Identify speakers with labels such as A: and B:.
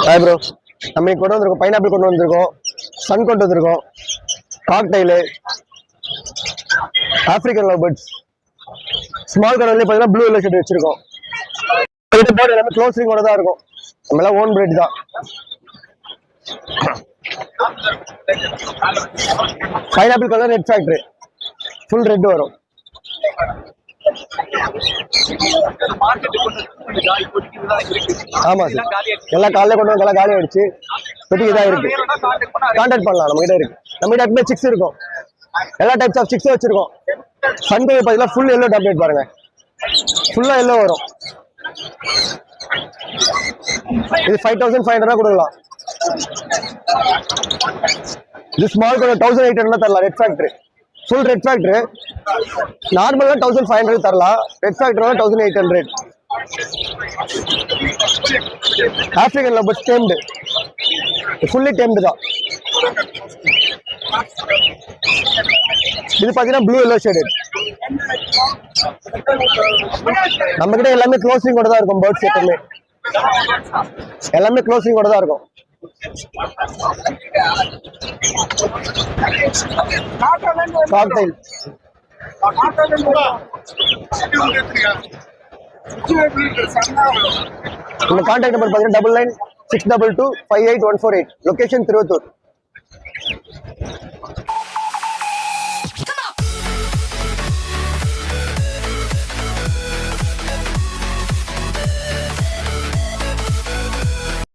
A: Hi bro, நம்ம இன்னைக்கு கொண்டு வந்திருக்கோம் பைனாப்பிள் கொண்டு வந்திருக்கோம், சன் கொண்டு வந்திருக்கோம், cocktail, African love birds, small கடவுள்லேயே பார்த்தீங்கன்னா ப்ளூ எல்லோ ஷர்ட் வச்சிருக்கோம். போர்டு எல்லாமே க்ளோசிங்கோட தான் இருக்கும், நம்ம எல்லாம் ஓன் பிரெட் தான். Pineapple colour red factory, full red வரும். ஆமா சார், எல்லாம் காலையில கொண்டு வந்து எல்லாம் காலி ஆயிடுச்சு. இப்போதைக்கு இதாக இருக்கு, கான்டாக்ட் பண்ணலாம். நம்ம கிட்ட இருக்கு, நம்ம கிட்ட எப்பவுமே சிக்ஸ் இருக்கும், எல்லா டைப்ஸ் ஆஃப் சிக்ஸும் வச்சிருக்கோம். சண்டே பார்த்தீங்கன்னா ஃபுல் எல்லோ டேப்லெட் பாருங்க, ஃபுல்லா எல்லோ வரும். இது 5500 கொடுக்கலாம். இது ஸ்மால் கூட 1800 தரலாம். Red factory, full red factory. நார்மலா 1500 தரலாம், red factory 1800. African love birds tamed, fully tamed தான். இது பாத்தீங்கன்னா ப்ளூ எல்லோ ஷேடட். நம்ம கிட்ட எல்லாமே க்ளோசிங் கூட தான் இருக்கும். பேர்ட்ஸ் எப்பவுமே எல்லாமே க்ளோசிங் கூட தான் இருக்கும். காக்டைல் நம்ம கான்டாக்ட் நம்பர் பாத்தீங்கன்னா 9962258148. லொகேஷன் திருவத்தூர்.